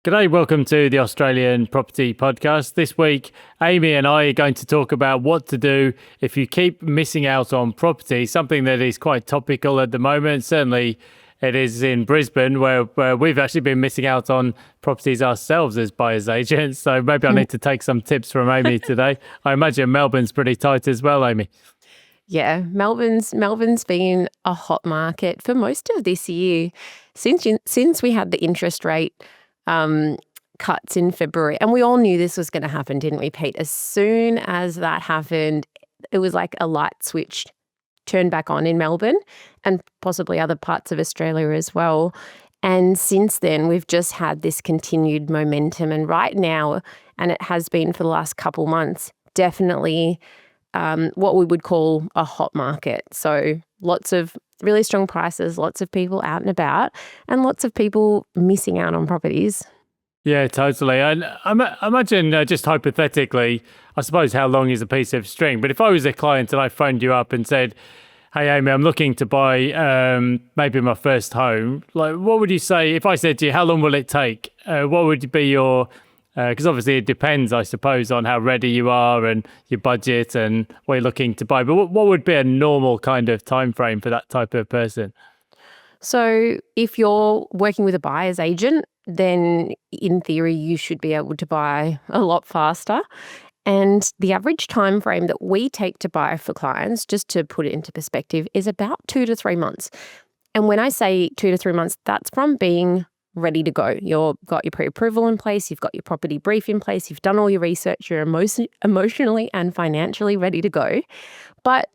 G'day, welcome to the Australian Property Podcast. This week, Amy and I are going to talk about what to do if you keep missing out on property, something that is quite topical at the moment. Certainly, it is in Brisbane, where we've actually been missing out on properties ourselves as buyers agents. So maybe I need to take some tips from Amy today. I imagine Melbourne's pretty tight as well, Amy. Yeah, Melbourne's been a hot market for most of this year since we had the interest rate cuts in February. And we all knew this was going to happen, didn't we, Pete? As soon as that happened, it was like a light switch turned back on in Melbourne and possibly other parts of Australia as well. And since then, we've just had this continued momentum. And right now, and it has been for the last couple months, definitely what we would call a hot market. So lots of really strong prices, lots of people out and about, and lots of people missing out on properties. Yeah, totally. And I imagine, just hypothetically, I suppose how long is a piece of string? But if I was a client and I phoned you up and said, hey, Amy, I'm looking to buy maybe my first home, like what would you say if I said to you, how long will it take? What would be your... Because obviously it depends, I suppose, on how ready you are and your budget and what you're looking to buy. But what would be a normal kind of time frame for that type of person? So if you're working with a buyer's agent, then in theory you should be able to buy a lot faster. And the average time frame that we take to buy for clients, just to put it into perspective, is about 2 to 3 months. And when I say 2 to 3 months, that's from being ready to go. You've got your pre-approval in place, you've got your property brief in place, you've done all your research, you're emotionally and financially ready to go. But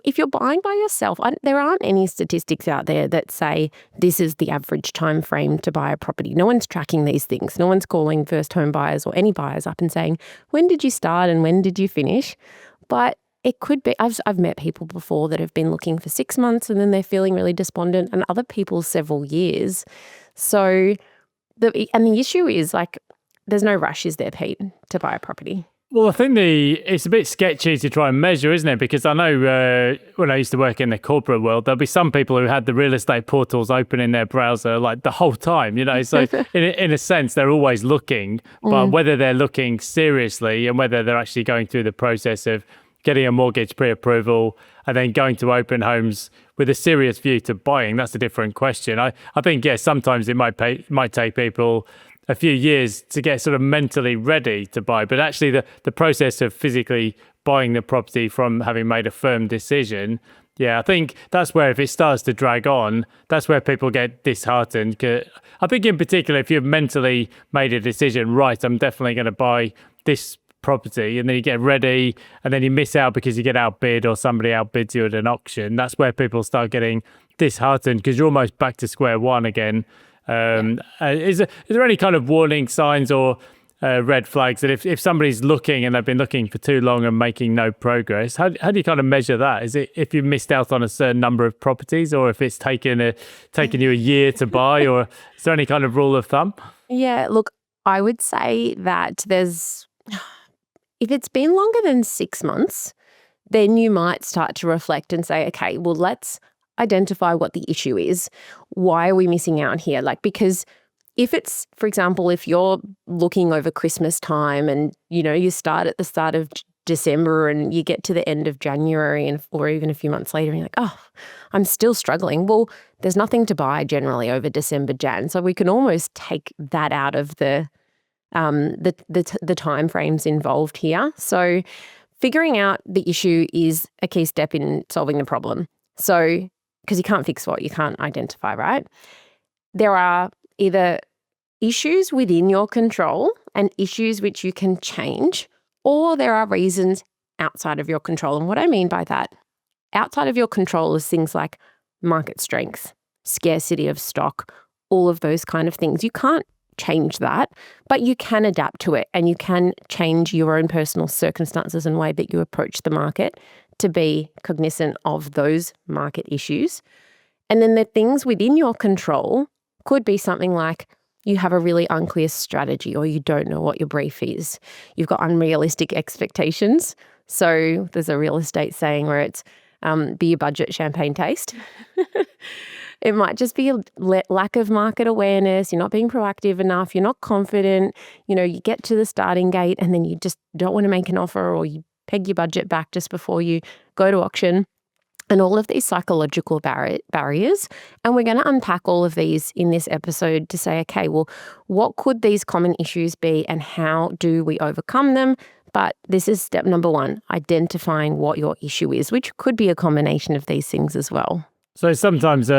if you're buying by yourself, there aren't any statistics out there that say this is the average time frame to buy a property. No one's tracking these things. No one's calling first home buyers or any buyers up and saying, when did you start and when did you finish? But it could be, I've met people before that have been looking for 6 months and then they're feeling really despondent, and other people several years. So the issue is, like, there's no rush, is there, Pete, to buy a property? Well, I think it's a bit sketchy to try and measure, isn't it? Because I know when I used to work in the corporate world, there'll be some people who had the real estate portals open in their browser like the whole time, you know. So in a sense, they're always looking, but whether they're looking seriously and whether they're actually going through the process of getting a mortgage pre-approval and then going to open homes with a serious view to buying, that's a different question. I think, yes, sometimes it might take people a few years to get sort of mentally ready to buy, but actually the process of physically buying the property from having made a firm decision, yeah, I think that's where, if it starts to drag on, that's where people get disheartened. I think in particular, if you've mentally made a decision, right, I'm definitely going to buy this property, and then you get ready and then you miss out because you get outbid or somebody outbids you at an auction, that's where people start getting disheartened because you're almost back to square one again. Is there any kind of warning signs or red flags that if somebody's looking and they've been looking for too long and making no progress, how do you kind of measure that? Is it if you missed out on a certain number of properties, or if it's taken you a year to buy, or is there any kind of rule of thumb? Yeah, look, I would say that if it's been longer than 6 months, then you might start to reflect and say, okay, well, let's identify what the issue is. Why are we missing out here? Because if it's, for example, if you're looking over Christmas time and, you start at the start of December and you get to the end of January or even a few months later and you're like, oh, I'm still struggling. Well, there's nothing to buy generally over December, Jan. So we can almost take that out of the time frames involved here. So figuring out the issue is a key step in solving the problem. So, because you can't fix what you can't identify, right? There are either issues within your control and issues which you can change, or there are reasons outside of your control. And what I mean by that, outside of your control is things like market strength, scarcity of stock, all of those kind of things. You can't change that, but you can adapt to it, and you can change your own personal circumstances and way that you approach the market to be cognizant of those market issues. And then the things within your control could be something like you have a really unclear strategy, or you don't know what your brief is. You've got unrealistic expectations. So there's a real estate saying where it's be your budget, champagne taste. It might just be a lack of market awareness. You're not being proactive enough. You're not confident. You get to the starting gate and then you just don't want to make an offer, or you peg your budget back just before you go to auction. And all of these psychological barriers. And we're going to unpack all of these in this episode to say, okay, well, what could these common issues be and how do we overcome them? But this is step number 1, identifying what your issue is, which could be a combination of these things as well. So sometimes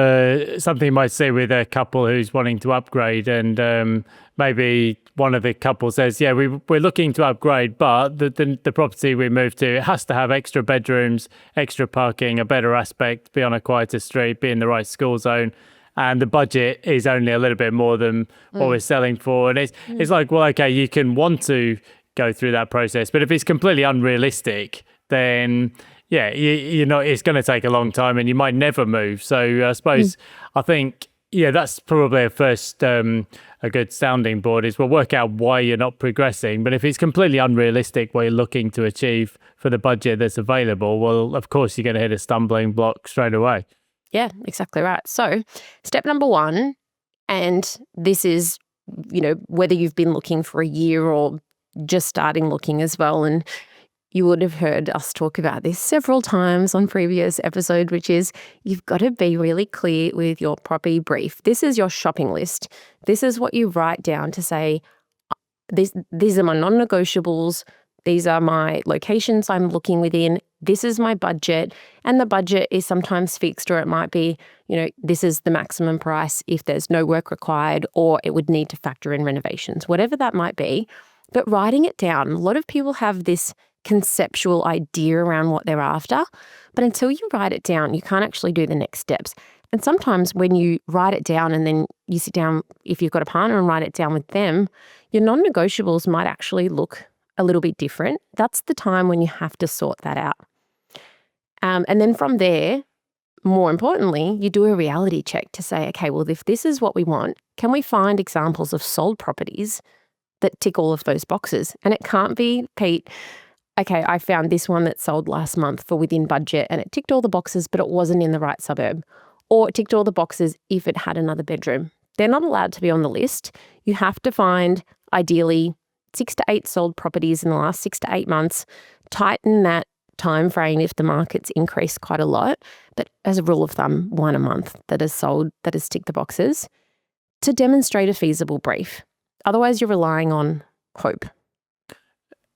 something you might see with a couple who's wanting to upgrade, and maybe one of the couple says, yeah, we're looking to upgrade, but the property we moved to, it has to have extra bedrooms, extra parking, a better aspect, be on a quieter street, be in the right school zone. And the budget is only a little bit more than what we're selling for. And it's like, well, okay, you can want to go through that process, but if it's completely unrealistic, then yeah, it's going to take a long time and you might never move. So I suppose, I think, yeah, that's probably a first, a good sounding board is, we'll work out why you're not progressing. But if it's completely unrealistic what you're looking to achieve for the budget that's available, well, of course, you're going to hit a stumbling block straight away. Yeah, exactly right. So step number 1, and this is, whether you've been looking for a year or just starting looking as well, and you would have heard us talk about this several times on previous episode, which is you've got to be really clear with your property brief. This is your shopping list. This is what you write down to say, these are my non-negotiables. These are my locations I'm looking within. This is my budget. And the budget is sometimes fixed, or it might be, this is the maximum price if there's no work required, or it would need to factor in renovations, whatever that might be. But writing it down, a lot of people have this conceptual idea around what they're after, but until you write it down, you can't actually do the next steps. And sometimes when you write it down and then you sit down, if you've got a partner, and write it down with them, your non-negotiables might actually look a little bit different. That's the time when you have to sort that out. And then from there, more importantly, you do a reality check to say, okay, well, if this is what we want, can we find examples of sold properties that tick all of those boxes? And it can't be, Pete, okay, I found this one that sold last month for within budget and it ticked all the boxes, but it wasn't in the right suburb. Or it ticked all the boxes if it had another bedroom. They're not allowed to be on the list. You have to find, ideally, 6 to 8 sold properties in the last 6 to 8 months. Tighten that time frame if the market's increased quite a lot. But as a rule of thumb, 1 a month that is sold, that has ticked the boxes, to demonstrate a feasible brief. Otherwise, you're relying on hope.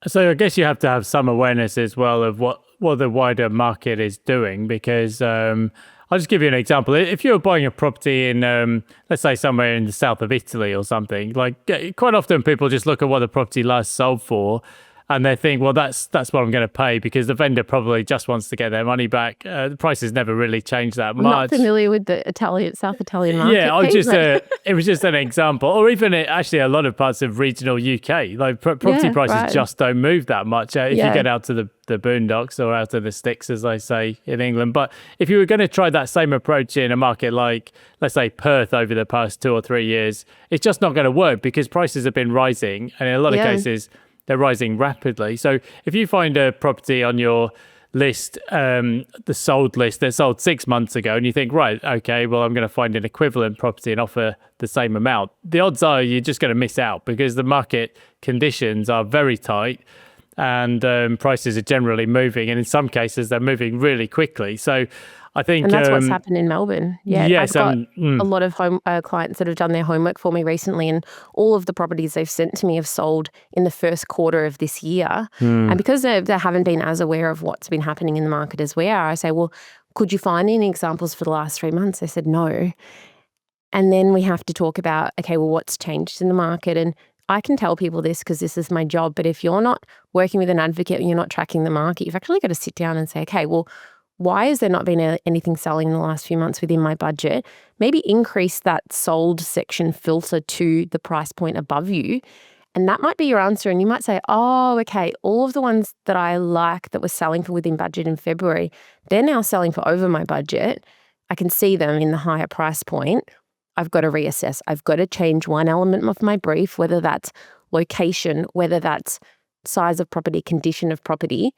So I guess you have to have some awareness as well of what the wider market is doing, because I'll just give you an example. If you're buying a property in, let's say, somewhere in the south of Italy or something, like quite often people just look at what the property last sold for and they think, well, that's what I'm going to pay, because the vendor probably just wants to get their money back. The prices never really changed that much. I'm not familiar with the South Italian market. Yeah, it was just an example. Or even actually a lot of parts of regional UK, like property prices just don't move that much if you get out to the boondocks or out to the sticks, as I say in England. But if you were going to try that same approach in a market like, let's say, Perth over the past 2 or 3 years, it's just not going to work, because prices have been rising, and in a lot of cases, they're rising rapidly. So if you find a property on your list, the sold list that sold 6 months ago, and you think, right, okay, well, I'm going to find an equivalent property and offer the same amount, the odds are you're just going to miss out, because the market conditions are very tight and prices are generally moving. And in some cases, they're moving really quickly. So I think... And that's what's happened in Melbourne. Yeah, yes, I've got a lot of clients that have done their homework for me recently, and all of the properties they've sent to me have sold in the first quarter of this year. And because they haven't been as aware of what's been happening in the market as we are, I say, well, could you find any examples for the last 3 months? They said no. And then we have to talk about, okay, well, what's changed in the market? And I can tell people this because this is my job, but if you're not working with an advocate and you're not tracking the market, you've actually got to sit down and say, okay, well, why has there not been anything selling in the last few months within my budget? Maybe increase that sold section filter to the price point above you. And that might be your answer. And you might say, oh, okay, all of the ones that I like that were selling for within budget in February, they're now selling for over my budget. I can see them in the higher price point. I've got to reassess. I've got to change one element of my brief, whether that's location, whether that's size of property, condition of property,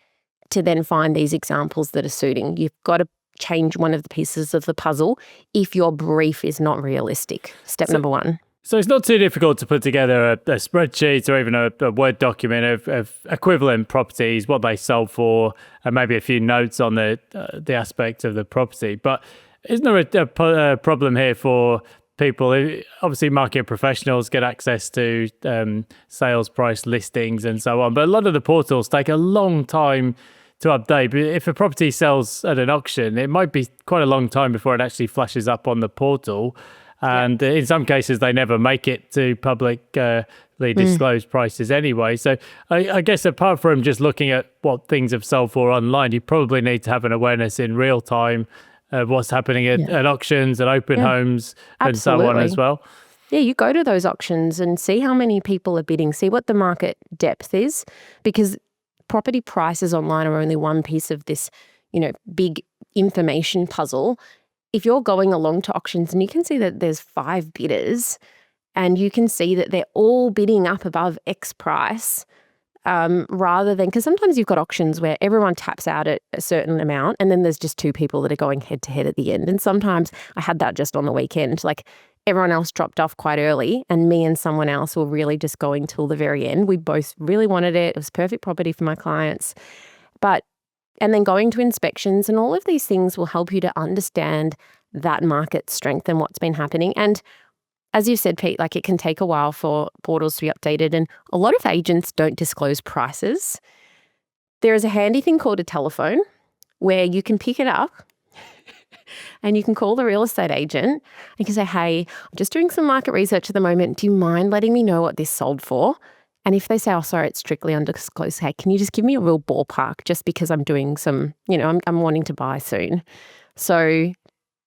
to then find these examples that are suiting. You've got to change one of the pieces of the puzzle if your brief is not realistic. Step number one. So it's not too difficult to put together a spreadsheet or even a Word document of equivalent properties, what they sold for, and maybe a few notes on the aspect of the property. But isn't there a problem here for people? Obviously, market professionals get access to sales price listings and so on, but a lot of the portals take a long time to update. But if a property sells at an auction, it might be quite a long time before it actually flashes up on the portal. And in some cases, they never make it to publicly disclosed prices anyway. So I guess apart from just looking at what things have sold for online, you probably need to have an awareness in real time of what's happening at auctions, at open homes, and so on as well. Yeah, you go to those auctions and see how many people are bidding, see what the market depth is, because property prices online are only one piece of this, big information puzzle. If you're going along to auctions and you can see that there's 5 bidders and you can see that they're all bidding up above X price, rather than, because sometimes you've got auctions where everyone taps out at a certain amount and then there's just 2 people that are going head to head at the end. And sometimes I had that just on the weekend, like everyone else dropped off quite early and me and someone else were really just going till the very end. We both really wanted it. It was perfect property for my clients. And then going to inspections and all of these things will help you to understand that market strength and what's been happening. And as you said, Pete, like it can take a while for portals to be updated, and a lot of agents don't disclose prices. There is a handy thing called a telephone where you can pick it up and you can call the real estate agent and you can say, hey, I'm just doing some market research at the moment. Do you mind letting me know what this sold for? And if they say, oh, sorry, it's strictly undisclosed, hey, can you just give me a real ballpark just because I'm doing some, I'm wanting to buy soon. So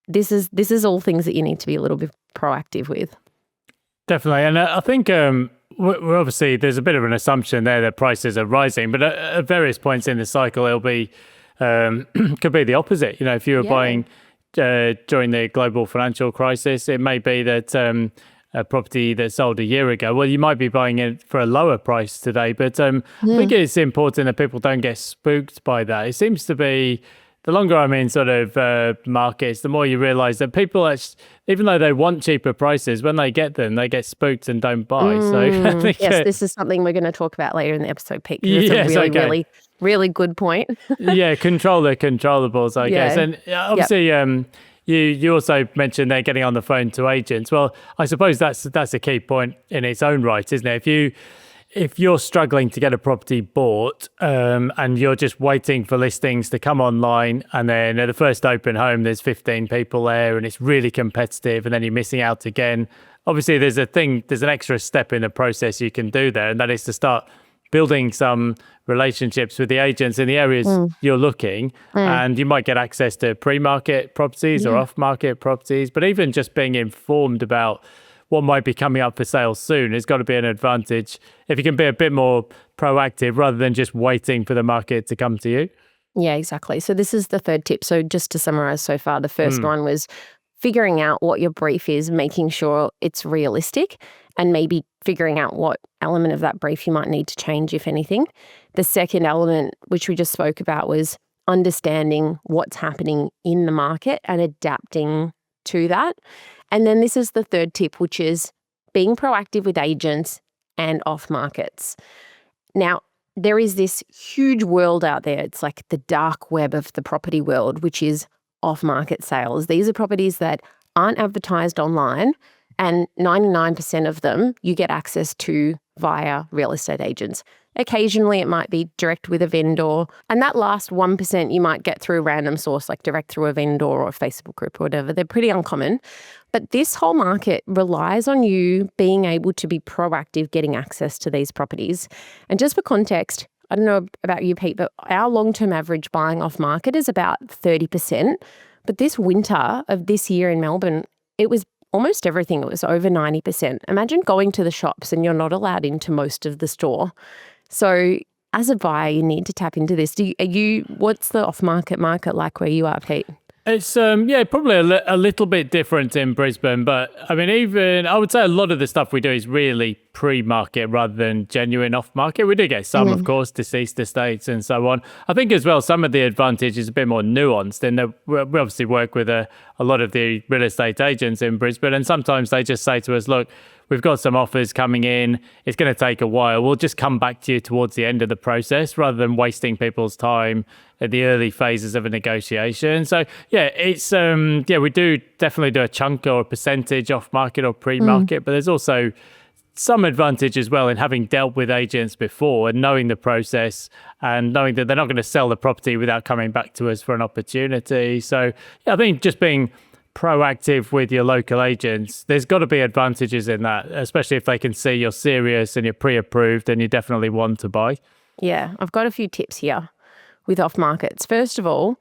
this is all things that you need to be a little bit proactive with. Definitely. And I think we're obviously there's a bit of an assumption there that prices are rising, but at various points in the cycle, it'll be could be the opposite. If you were buying during the global financial crisis, it may be that a property that sold a year ago, well, you might be buying it for a lower price today. But I think it's important that people don't get spooked by that. It seems to be the longer I'm in sort of markets, the more you realize that people, even though they want cheaper prices, when they get them, they get spooked and don't buy. So I think, this is something we're going to talk about later in the episode, Pete. It's a really, really good point. Control the controllables, I guess. And obviously, you also mentioned they're getting on the phone to agents. Well, I suppose that's a key point in its own right, isn't it? If you're struggling to get a property bought and you're just waiting for listings to come online, and then at the first open home there's 15 people there and it's really competitive, and then you're missing out again. Obviously, there's an extra step in the process you can do there, and that is to start building some relationships with the agents in the areas you're looking, and you might get access to pre-market properties or off-market properties, but even just being informed about what might be coming up for sale soon has got to be an advantage if you can be a bit more proactive rather than just waiting for the market to come to you. Yeah, exactly. So this is the third tip. So just to summarize so far, the first one was figuring out what your brief is, making sure it's realistic, and maybe figuring out what element of that brief you might need to change, if anything. The second element, which we just spoke about, was understanding what's happening in the market and adapting to that. And then this is the third tip, which is being proactive with agents and off markets. Now, there is this huge world out there. It's like the dark web of the property world, which is off-market sales. These are properties that aren't advertised online, and 99% of them you get access to via real estate agents. Occasionally it might be direct with a vendor, and that last 1% you might get through a random source, like direct through a vendor or a Facebook group or whatever. They're pretty uncommon. But this whole market relies on you being able to be proactive getting access to these properties. And just for context, I don't know about you, Pete, but our long-term average buying off market is about 30%. But this winter of this year in Melbourne, it was almost everything. It was over 90%. Imagine going to the shops and you're not allowed into most of the store. So as a buyer, you need to tap into this. What's the off-market market like where you are, Pete? It's probably a little bit different in Brisbane, but I mean, even I would say a lot of the stuff we do is really pre-market rather than genuine off-market. We do get some, of course, deceased estates and so on. I think as well, some of the advantage is a bit more nuanced in that we obviously work with a lot of the real estate agents in Brisbane, and sometimes they just say to us, look, we've got some offers coming in. It's going to take a while. We'll just come back to you towards the end of the process rather than wasting people's time at the early phases of a negotiation. So, it's we do definitely do a chunk or a percentage off market or pre-market, but there's also some advantage as well in having dealt with agents before and knowing the process and knowing that they're not going to sell the property without coming back to us for an opportunity. So, I think just being proactive with your local agents, there's got to be advantages in that, especially if they can see you're serious and you're pre-approved and you definitely want to buy. Yeah, I've got a few tips here with off markets. First of all,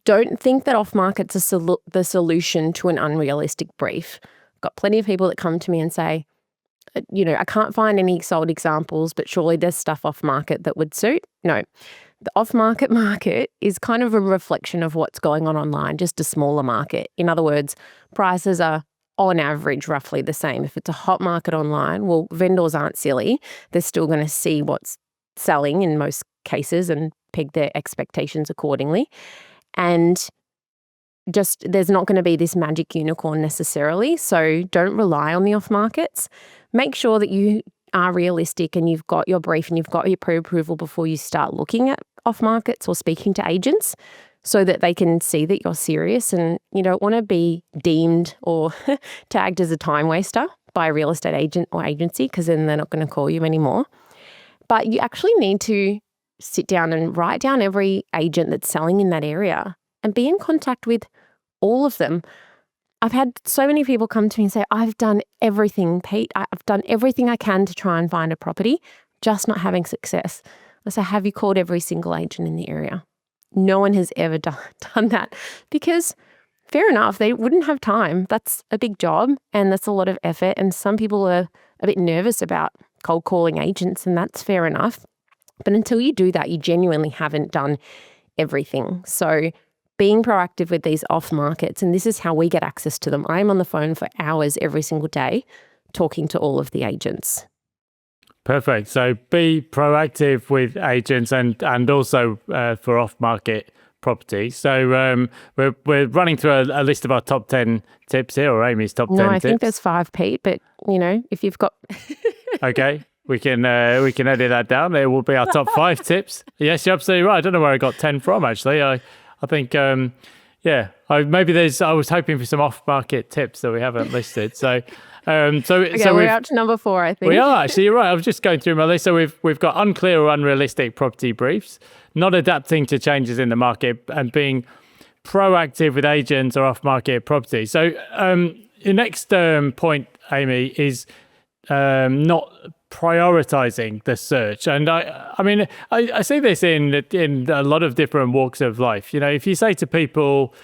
don't think that off market's the solution to an unrealistic brief. I've got plenty of people that come to me and say, I can't find any sold examples, but surely there's stuff off market that would suit. No. The off-market market is kind of a reflection of what's going on online, just a smaller market. In other words, prices are on average roughly the same. If it's a hot market online, well, vendors aren't silly. They're still going to see what's selling in most cases and peg their expectations accordingly. And just there's not going to be this magic unicorn necessarily. So don't rely on the off-markets. Make sure that you are realistic and you've got your brief and you've got your pre-approval before you start looking at off markets or speaking to agents so that they can see that you're serious, and you don't want to be deemed or tagged as a time waster by a real estate agent or agency, because then they're not going to call you anymore. But you actually need to sit down and write down every agent that's selling in that area and be in contact with all of them. I've had so many people come to me and say, I've done everything, Pete. I've done everything I can to try and find a property, just not having success. I say, have you called every single agent in the area? No one has ever done that, because fair enough, they wouldn't have time. That's a big job and that's a lot of effort. And some people are a bit nervous about cold calling agents, and that's fair enough. But until you do that, you genuinely haven't done everything. So being proactive with these off markets, and this is how we get access to them. I'm on the phone for hours every single day talking to all of the agents. Perfect. So be proactive with agents and also for off market property. So we're running through a list of our top 10 tips here, or Amy's top 10 tips. No, I think there's 5, Pete, but if you've got Okay. We can edit that down. It will be our top 5 tips. Yes, you're absolutely right. I don't know where I got 10 from, actually. I think, I was hoping for some off-market tips that we haven't listed. So we're up to number 4, I think. We are, actually, you're right. I was just going through my list. So we've got unclear or unrealistic property briefs, not adapting to changes in the market, and being proactive with agents or off-market property. So the next point, Amy, is not prioritizing the search. And I see this in a lot of different walks of life. If you say to people,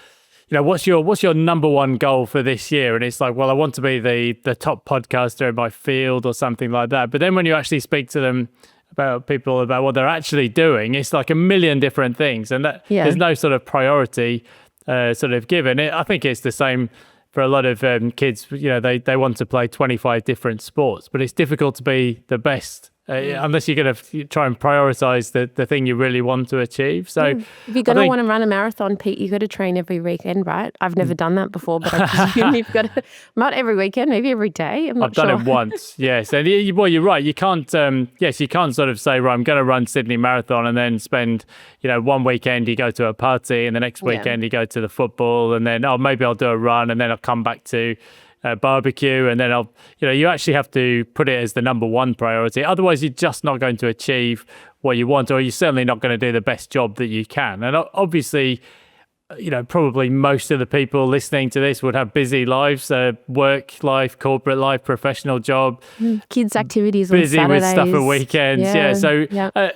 what's your number one goal for this year? And it's like, well, I want to be the top podcaster in my field or something like that. But then when you actually speak to them about what they're actually doing, it's like a million different things. And there's no sort of priority sort of given. I think it's the same for a lot of kids. They want to play 25 different sports, but it's difficult to be the best unless you're going to try and prioritize the thing you really want to achieve. So if you're going to want to run a marathon, Pete, you've got to train every weekend, right? I've never done that before, but I presume you've got to, not every weekend, maybe every day. I've done it once, yes. And you're right. You can't, you can't sort of say, right, I'm going to run Sydney Marathon and then spend, one weekend you go to a party and the next weekend you go to the football, and then, maybe I'll do a run and then I'll come back to barbecue, and then you actually have to put it as the number one priority. Otherwise, you're just not going to achieve what you want, or you're certainly not going to do the best job that you can. And obviously, probably most of the people listening to this would have busy lives, work life, corporate life, professional job, kids' activities on busy Saturdays. with stuff at weekends.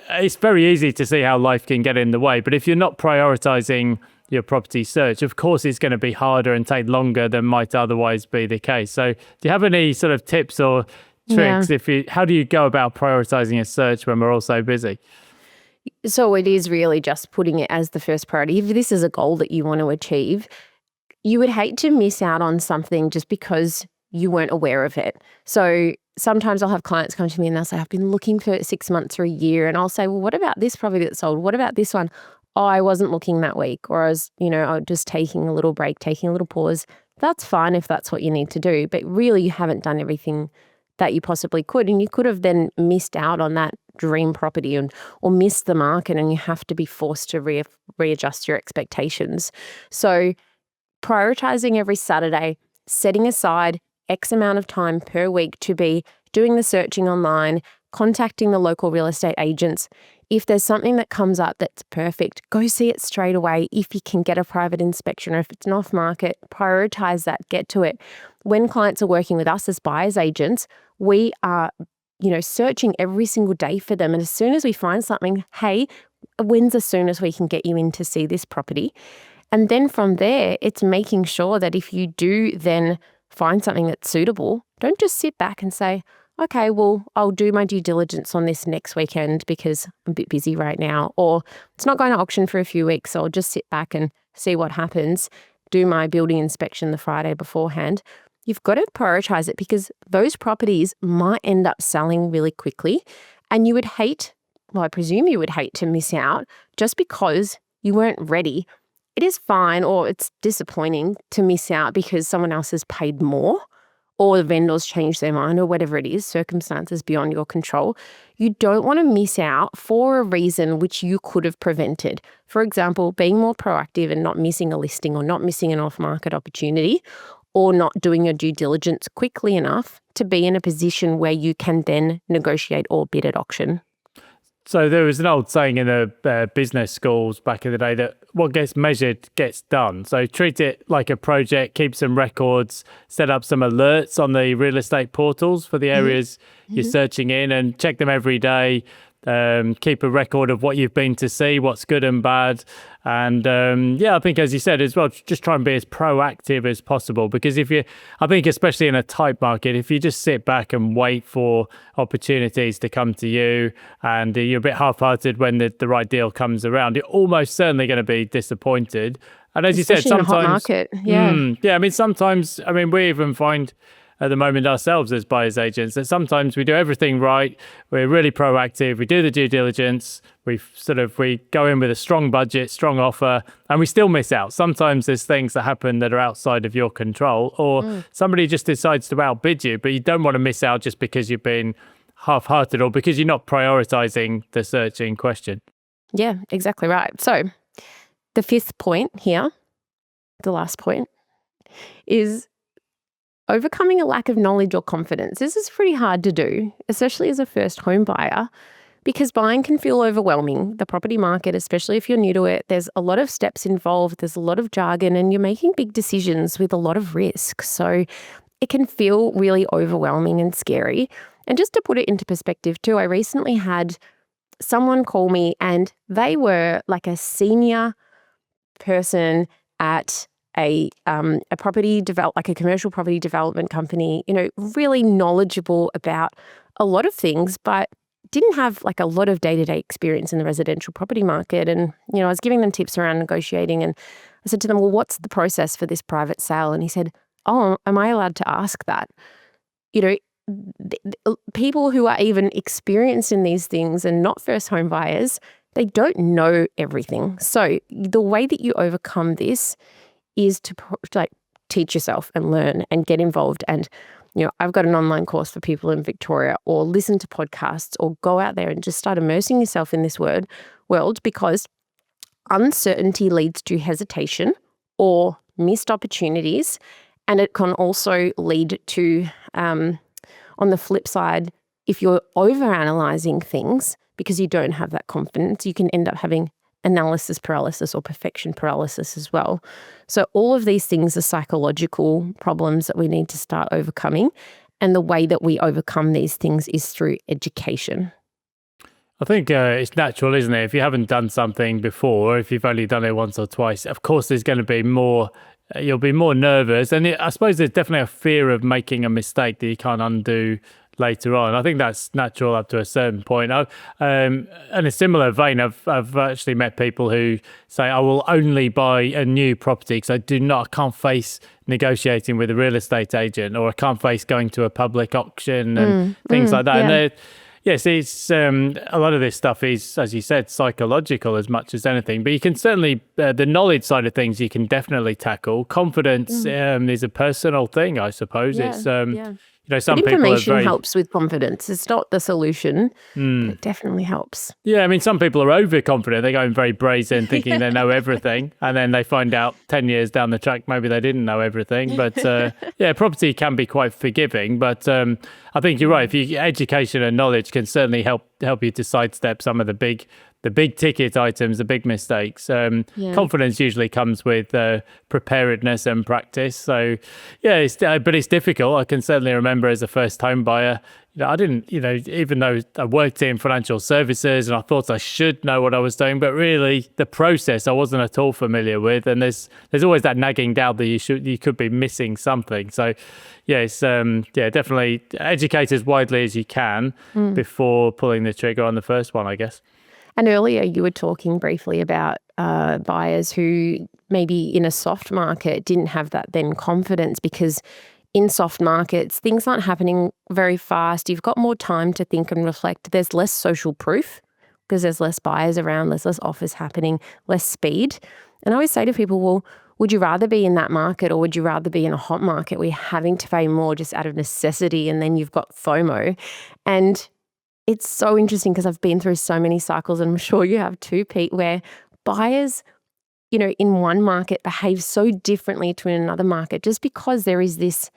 It's very easy to see how life can get in the way. But if you're not prioritizing your property search, of course it's going to be harder and take longer than might otherwise be the case. So do you have any sort of tips or tricks how do you go about prioritizing a search when we're all so busy? So it is really just putting it as the first priority. If this is a goal that you want to achieve, you would hate to miss out on something just because you weren't aware of it. So sometimes I'll have clients come to me and they'll say, I've been looking for 6 months or a year. And I'll say, well, what about this property that sold? What about this one? Oh, I wasn't looking that week. Or I was, just taking a little break, taking a little pause. That's fine if that's what you need to do. But really, you haven't done everything that you possibly could. And you could have then missed out on that dream property or missed the market, and you have to be forced to readjust your expectations. So prioritizing every Saturday, setting aside X amount of time per week to be doing the searching online, contacting the local real estate agents. If there's something that comes up that's perfect, go see it straight away. If you can get a private inspection, or if it's an off market, prioritize that, get to it. When clients are working with us as buyer's agents, we are, searching every single day for them. And as soon as we find something, hey, when's as soon as we can get you in to see this property? And then from there, it's making sure that if you do then find something that's suitable, don't just sit back and say, okay, well, I'll do my due diligence on this next weekend because I'm a bit busy right now, or it's not going to auction for a few weeks, so I'll just sit back and see what happens, do my building inspection the Friday beforehand. You've got to prioritize it because those properties might end up selling really quickly, and you would hate, I presume you would hate to miss out just because you weren't ready. It is fine, or it's disappointing to miss out because someone else has paid more, or the vendors changed their mind, or whatever it is, circumstances beyond your control. You don't want to miss out for a reason which you could have prevented. For example, being more proactive and not missing a listing, or not missing an off-market opportunity, or not doing your due diligence quickly enough to be in a position where you can then negotiate or bid at auction. So there was an old saying in the business schools back in the day that what gets measured gets done. So treat it like a project, keep some records, set up some alerts on the real estate portals for the areas you're searching in, and check them every day. Keep a record of what you've been to see, what's good and bad. And I think, as you said as well, just try and be as proactive as possible. Because I think especially in a tight market, if you just sit back and wait for opportunities to come to you, and you're a bit half-hearted when the right deal comes around, you're almost certainly going to be disappointed. And as especially you said, sometimes, in a hot market, sometimes, we even find at the moment ourselves as buyers agents that sometimes we do everything right, we're really proactive, we do the due diligence, we go in with a strong budget, strong offer, and we still miss out. Sometimes there's things that happen that are outside of your control, or somebody just decides to outbid you, but you don't want to miss out just because you've been half-hearted or because you're not prioritizing the search in question. Yeah, exactly right. So the fifth point here, the last point, is overcoming a lack of knowledge or confidence. This is pretty hard to do, especially as a first home buyer, because buying can feel overwhelming. The property market, especially if you're new to it, there's a lot of steps involved, there's a lot of jargon, and you're making big decisions with a lot of risk. So it can feel really overwhelming and scary. And just to put it into perspective too, I recently had someone call me, and they were like a senior person at a commercial property development company, really knowledgeable about a lot of things, but didn't have like a lot of day-to-day experience in the residential property market. And, I was giving them tips around negotiating, and I said to them, well, what's the process for this private sale? And he said, oh, am I allowed to ask that? People who are even experienced in these things and not first home buyers, they don't know everything. So the way that you overcome this is to teach yourself and learn and get involved. And, I've got an online course for people in Victoria, or listen to podcasts, or go out there and just start immersing yourself in this world, because uncertainty leads to hesitation or missed opportunities. And it can also lead to, on the flip side, if you're overanalyzing things because you don't have that confidence, you can end up having analysis paralysis or perfection paralysis as well. So all of these things are psychological problems that we need to start overcoming. And the way that we overcome these things is through education. I think it's natural, isn't it? If you haven't done something before, if you've only done it once or twice, of course there's going to be more, you'll be more nervous. And I suppose there's definitely a fear of making a mistake that you can't undo later on. I think that's natural up to a certain point. In a similar vein, I've actually met people who say, I will only buy a new property because I can't face negotiating with a real estate agent, or I can't face going to a public auction and things like that. Yeah. And yes, it's a lot of this stuff is, as you said, psychological as much as anything. But you can certainly, the knowledge side of things, you can definitely tackle. Confidence is a personal thing, I suppose. Yeah, It's yeah. Some But people are information very helps with confidence. It's not the solution, but it definitely helps. Yeah, I mean, some people are overconfident. They go in very brazen, thinking they know everything, and then they find out 10 years down the track maybe they didn't know everything. But property can be quite forgiving. But I think you're right. Education and knowledge can certainly help you to sidestep some of the big ticket items, the big mistakes. Confidence usually comes with preparedness and practice. So yeah, but it's difficult. I can certainly remember as a first home buyer, I didn't, even though I worked in financial services and I thought I should know what I was doing, but really the process I wasn't at all familiar with. And there's always that nagging doubt that you could be missing something. So yes, definitely educate as widely as you can before pulling the trigger on the first one, I guess. And earlier you were talking briefly about buyers who maybe in a soft market didn't have that then confidence, because in soft markets, things aren't happening very fast. You've got more time to think and reflect. There's less social proof because there's less buyers around, there's less offers happening, less speed. And I always say to people, well, would you rather be in that market, or would you rather be in a hot market where you're having to pay more just out of necessity, and then you've got FOMO? And it's so interesting because I've been through so many cycles, and I'm sure you have too, Pete, where buyers, in one market behave so differently to in another market just because there is this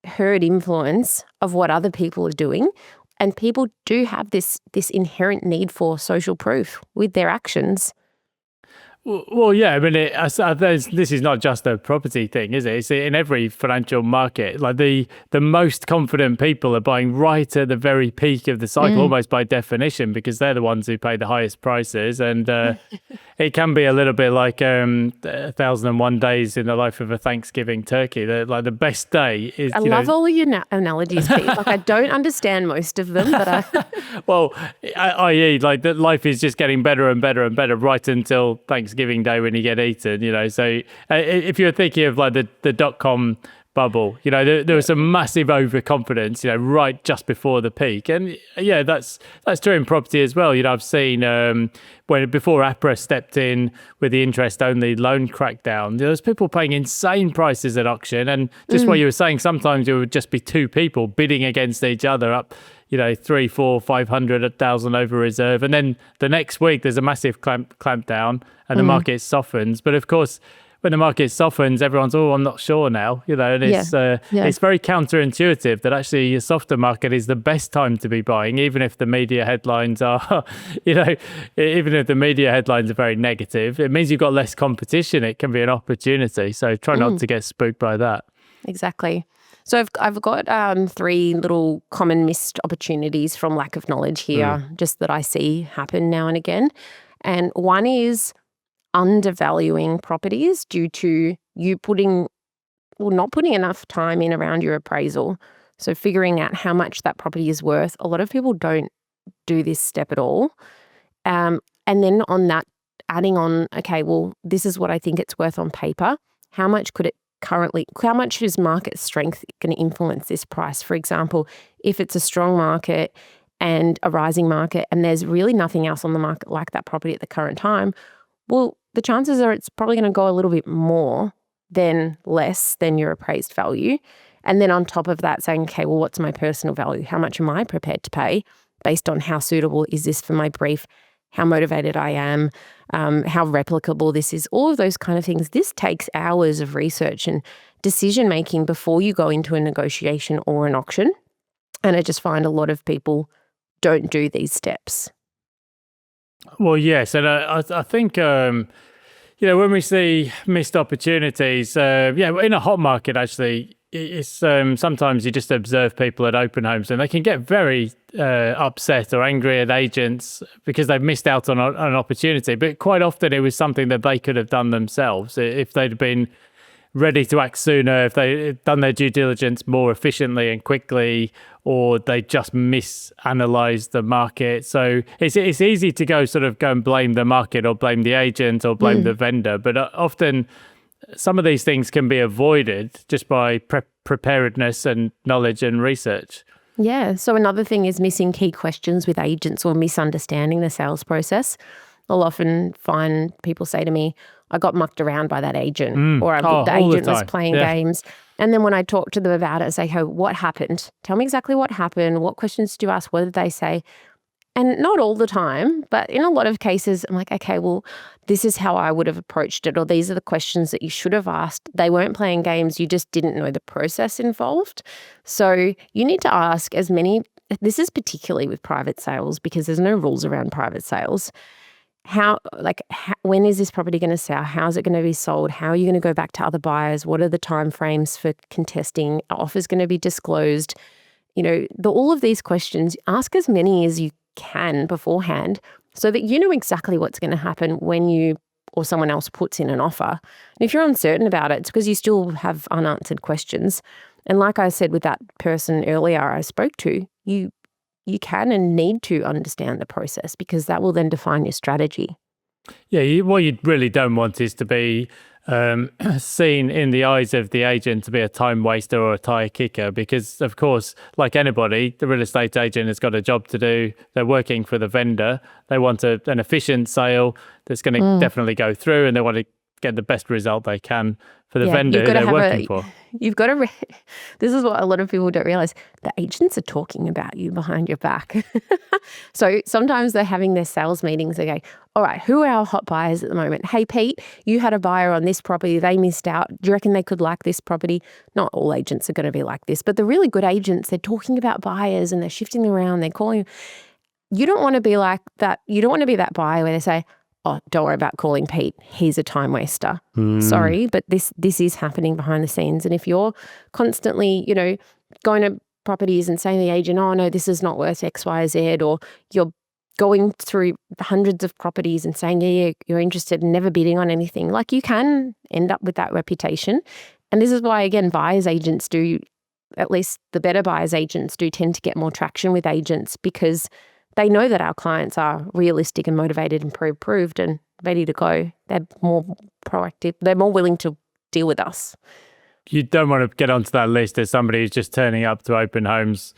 herd influence of what other people are doing. And people do have this inherent need for social proof with their actions. Well, yeah, I mean, this is not just a property thing, is it? It's in every financial market. Like the most confident people are buying right at the very peak of the cycle, almost by definition, because they're the ones who pay the highest prices. And it can be a little bit like 1,001 days in the life of a Thanksgiving turkey. The best day is. I love all of your analogies, Pete. Like, I don't understand most of them, but well, i.e., like that life is just getting better and better and better right until Thanksgiving Day when you get eaten. So if you're thinking of like the .com bubble, there was some massive overconfidence, right just before the peak. And yeah, that's true in property as well. I've seen before APRA stepped in with the interest-only loan crackdown, there's people paying insane prices at auction. And just what you were saying, sometimes it would just be two people bidding against each other up, 3, 4, 500, 1,000 over reserve. And then the next week there's a massive clamp down and the market softens. But of course, when the market softens, everyone's, I'm not sure now, and it's very counterintuitive that actually a softer market is the best time to be buying, even if the media headlines are, even if the media headlines are very negative. It means you've got less competition. It can be an opportunity. So try not to get spooked by that. Exactly. So I've got 3 little common missed opportunities from lack of knowledge here, just that I see happen now and again. And one is undervaluing properties due to you not putting enough time in around your appraisal. So figuring out how much that property is worth. A lot of people don't do this step at all. And then on that, adding on, okay, well, this is what I think it's worth on paper. How much is market strength going to influence this price? For example, if it's a strong market and a rising market and there's really nothing else on the market like that property at the current time, well, the chances are it's probably going to go a little bit more than less than your appraised value. And then on top of that, saying, okay, well, what's my personal value? How much am I prepared to pay based on how suitable is this for my brief, how motivated I am, how replicable this is, all of those kind of things. This takes hours of research and decision making before you go into a negotiation or an auction. And I just find a lot of people don't do these steps. Well, yes, and I think when we see missed opportunities, in a hot market, actually, it's sometimes you just observe people at open homes and they can get very upset or angry at agents because they've missed out on an opportunity. But quite often it was something that they could have done themselves if they'd been ready to act sooner, if they've done their due diligence more efficiently and quickly, or they just misanalyze the market. So it's easy to go and blame the market or blame the agent or blame the vendor. But often some of these things can be avoided just by preparedness and knowledge and research. Yeah. So another thing is missing key questions with agents or misunderstanding the sales process. I'll often find people say to me, I got mucked around by that agent, or the agent was playing games. And then when I talk to them about it, I say, hey, what happened? Tell me exactly what happened. What questions did you ask? What did they say? And not all the time, but in a lot of cases, I'm like, okay, well, this is how I would have approached it, or these are the questions that you should have asked. They weren't playing games. You just didn't know the process involved. So you need to ask as many, this is particularly with private sales because there's no rules around private sales. When is this property going to sell? How is it going to be sold? How are you going to go back to other buyers? What are the timeframes for contesting? Are offers going to be disclosed? All of these questions, ask as many as you can beforehand so that you know exactly what's going to happen when you or someone else puts in an offer. And if you're uncertain about it, it's because you still have unanswered questions. And like I said with that person earlier I spoke to, you can and need to understand the process because that will then define your strategy. Yeah, what you really don't want is to be seen in the eyes of the agent to be a time waster or a tire kicker because, of course, like anybody, the real estate agent has got a job to do. They're working for the vendor. They want an efficient sale that's going to definitely go through, and they want to get the best result they can for the vendor who they're working for. You've got to, this is what a lot of people don't realize, the agents are talking about you behind your back. So sometimes they're having their sales meetings. They go, all right, who are our hot buyers at the moment? Hey, Pete, you had a buyer on this property. They missed out. Do you reckon they could like this property? Not all agents are going to be like this, but the really good agents, they're talking about buyers and they're shifting around. They're calling. You don't want to be like that. You don't want to be that buyer where they say, oh, don't worry about calling Pete. He's a time waster. Sorry, but this is happening behind the scenes. And if you're constantly, going to properties and saying to the agent, oh, no, this is not worth X, Y, Z, or you're going through hundreds of properties and saying, yeah, you're interested and never bidding on anything, like you can end up with that reputation. And this is why, again, buyer's agents do, at least the better buyer's agents do tend to get more traction with agents because they know that our clients are realistic and motivated and pre-approved and ready to go. They're more proactive. They're more willing to deal with us. You don't want to get onto that list as somebody who's just turning up to open homes,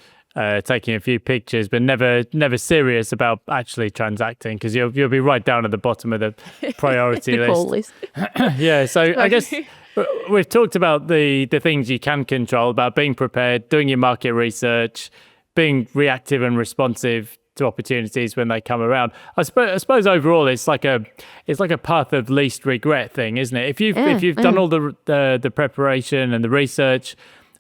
taking a few pictures, but never serious about actually transacting because you'll be right down at the bottom of the priority the call list. Yeah, so I guess we've talked about the things you can control, about being prepared, doing your market research, being reactive and responsive to opportunities when they come around. I suppose overall it's like a path of least regret thing, isn't it? If you've done all the preparation and the research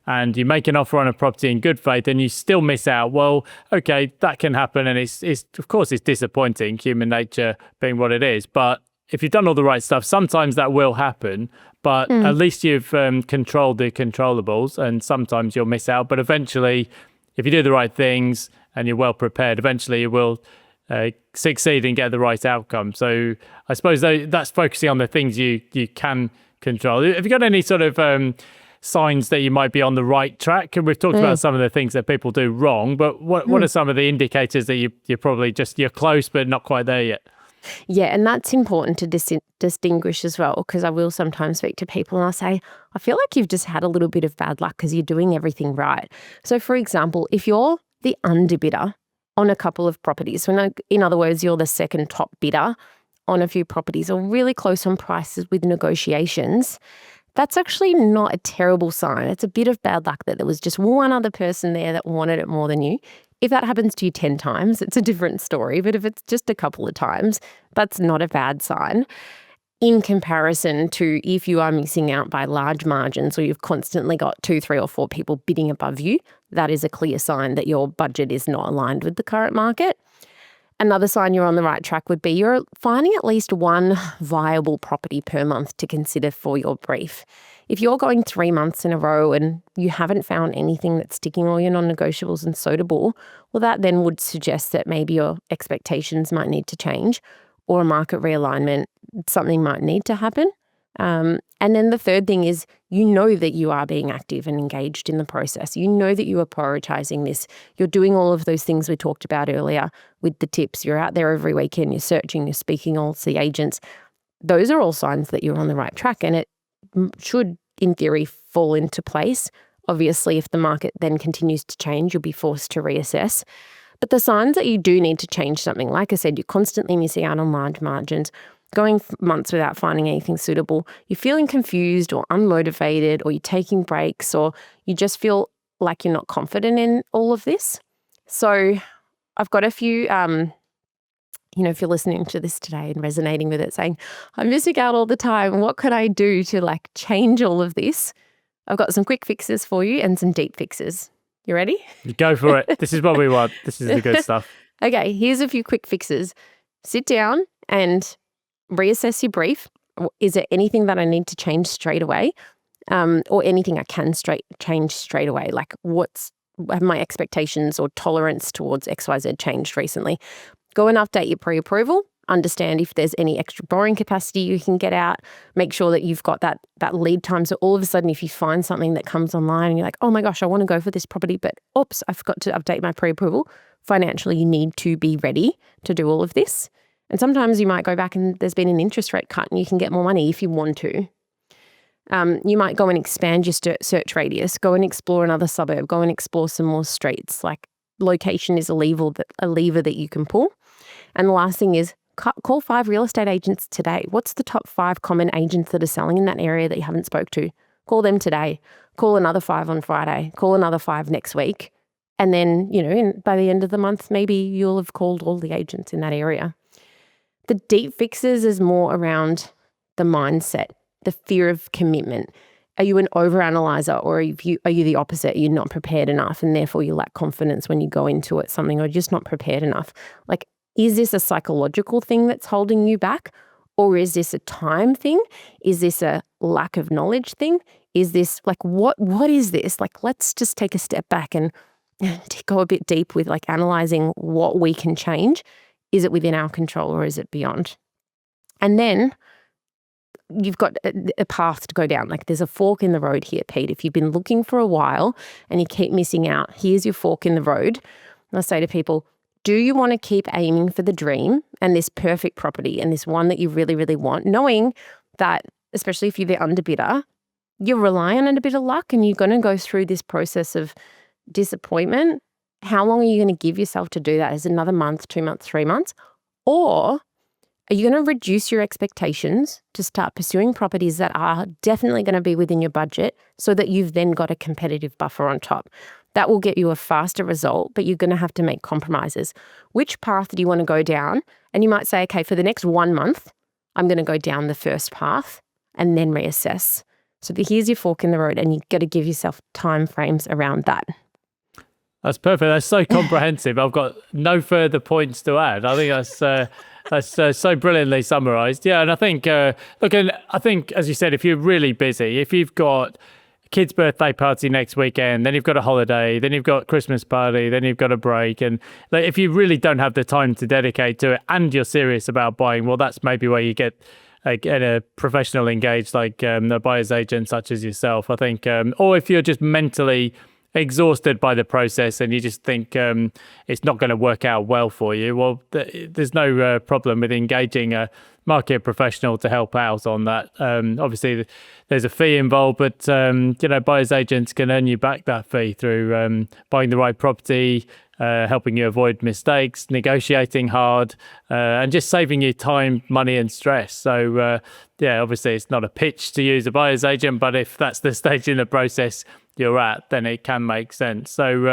and you make an offer on a property in good faith and you still miss out, well, okay, that can happen, and it's of course it's disappointing, human nature being what it is. But if you've done all the right stuff, sometimes that will happen, but at least you've controlled the controllables, and sometimes you'll miss out. But eventually, if you do the right things and you're well prepared, eventually you will succeed and get the right outcome. So I suppose that's focusing on the things you can control. Have you got any sort of signs that you might be on the right track? And we've talked about some of the things that people do wrong, but what are some of the indicators that you're probably you're close but not quite there yet? Yeah, and that's important to distinguish as well, because I will sometimes speak to people and I'll say, I feel like you've just had a little bit of bad luck because you're doing everything right. So for example, if you're the underbidder on a couple of properties, so in other words, you're the second top bidder on a few properties or really close on prices with negotiations, that's actually not a terrible sign. It's a bit of bad luck that there was just one other person there that wanted it more than you. If that happens to you 10 times, it's a different story. But if it's just a couple of times, that's not a bad sign. In comparison to if you are missing out by large margins or you've constantly got 2, 3 or 4 people bidding above you, that is a clear sign that your budget is not aligned with the current market. Another sign you're on the right track would be you're finding at least one viable property per month to consider for your brief. If you're going 3 months in a row and you haven't found anything that's sticking, all your non-negotiables and suitable, well, that then would suggest that maybe your expectations might need to change or a market realignment, something might need to happen. And then the third thing is you know that you are being active and engaged in the process. You know that you are prioritising this. You're doing all of those things we talked about earlier with the tips. You're out there every weekend, you're searching, you're speaking all to the agents. Those are all signs that you're on the right track, and it should, in theory, fall into place. Obviously, if the market then continues to change, you'll be forced to reassess. But the signs that you do need to change something, like I said, you're constantly missing out on large margins, going months without finding anything suitable, you're feeling confused or unmotivated, or you're taking breaks, or you just feel like you're not confident in all of this. So I've got a few, if you're listening to this today and resonating with it, saying, I'm missing out all the time. What could I do to change all of this? I've got some quick fixes for you and some deep fixes. You ready? Go for it. This is what we want. This is the good stuff. Okay, here's a few quick fixes. Sit down and reassess your brief. Is there anything that I need to change straight away, or anything I can change straight away? Like have my expectations or tolerance towards XYZ changed recently? Go and update your pre-approval. Understand if there's any extra borrowing capacity you can get out. Make sure that you've got that lead time. So all of a sudden, if you find something that comes online and you're like, oh my gosh, I want to go for this property, but oops, I forgot to update my pre-approval. Financially, you need to be ready to do all of this. And sometimes you might go back and there's been an interest rate cut and you can get more money if you want to. You might go and expand your search radius, go and explore another suburb, go and explore some more streets. Like, location is a lever that you can pull. And the last thing is call 5 real estate agents today. What's the top 5 common agents that are selling in that area that you haven't spoke to? Call them today. Call another 5 on Friday. Call another 5 next week. And then, by the end of the month, maybe you'll have called all the agents in that area. The deep fixes is more around the mindset, the fear of commitment. Are you an overanalyzer, or are you the opposite? You're not prepared enough, and therefore you lack confidence when you go into it, something, or just not prepared enough. Like, is this a psychological thing that's holding you back? Or is this a time thing? Is this a lack of knowledge thing? Is this what is this? Let's just take a step back and go a bit deep with analyzing what we can change. Is it within our control, or is it beyond? And then you've got a path to go down. There's a fork in the road here, Pete. If you've been looking for a while and you keep missing out, here's your fork in the road. And I say to people, do you want to keep aiming for the dream and this perfect property and this one that you really, really want, knowing that, especially if you're the underbidder, you're relying on a bit of luck and you're going to go through this process of disappointment? How long are you going to give yourself to do that? Is it another month, 2 months, 3 months? Or are you going to reduce your expectations to start pursuing properties that are definitely going to be within your budget, so that you've then got a competitive buffer on top? That will get you a faster result, but you're going to have to make compromises. Which path do you want to go down? And you might say, okay, for the next 1 month, I'm going to go down the first path and then reassess. So here's your fork in the road, and you've got to give yourself time frames around that. That's perfect. That's so comprehensive. I've got no further points to add. I think that's so brilliantly summarised. Yeah, and I think, I think, as you said, if you're really busy, if you've got a kid's birthday party next weekend, then you've got a holiday, then you've got Christmas party, then you've got a break, and if you really don't have the time to dedicate to it and you're serious about buying, well, that's maybe where you get a professional engaged, like a buyer's agent such as yourself, I think, or if you're just mentally exhausted by the process and you just think it's not going to work out well for you, well, there's no problem with engaging a market professional to help out on that. Obviously, there's a fee involved, but buyers agents can earn you back that fee through buying the right property, helping you avoid mistakes, negotiating hard, and just saving you time, money, and stress. So, obviously, it's not a pitch to use a buyer's agent, but if that's the stage in the process you're at, then it can make sense. So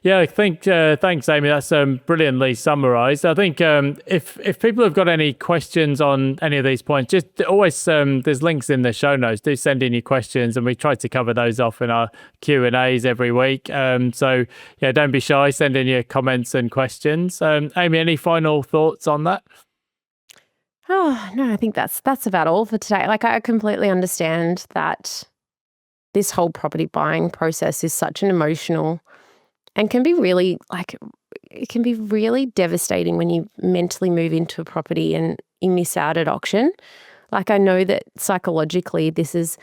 I think thanks, Amy, that's brilliantly summarized. I think if people have got any questions on any of these points, just always there's links in the show notes. Do send in your questions, and we try to cover those off in our Q&As every week. So don't be shy, send in your comments and questions. Amy, any final thoughts on that? Oh no, I think that's about all for today. I completely understand that this whole property buying process is such an emotional and can be really it can be really devastating when you mentally move into a property and you miss out at auction. Like, I know that psychologically there's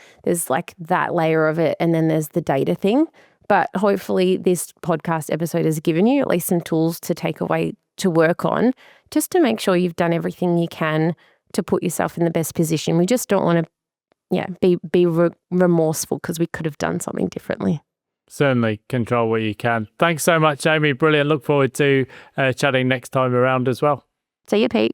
like that layer of it, and then there's the data thing. But hopefully this podcast episode has given you at least some tools to take away to work on, just to make sure you've done everything you can to put yourself in the best position. We just don't want to be remorseful because we could have done something differently. Certainly control what you can. Thanks so much, Amy. Brilliant. Look forward to chatting next time around as well. See you, Pete.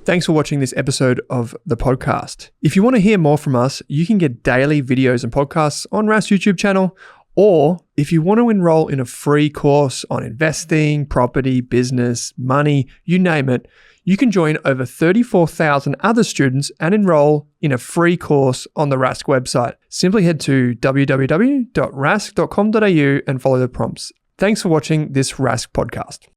Thanks for watching this episode of the podcast. If you want to hear more from us, you can get daily videos and podcasts on Rask's YouTube channel. Or if you want to enroll in a free course on investing, property, business, money, you name it, you can join over 34,000 other students and enroll in a free course on the Rask website. Simply head to www.rask.com.au and follow the prompts. Thanks for watching this Rask podcast.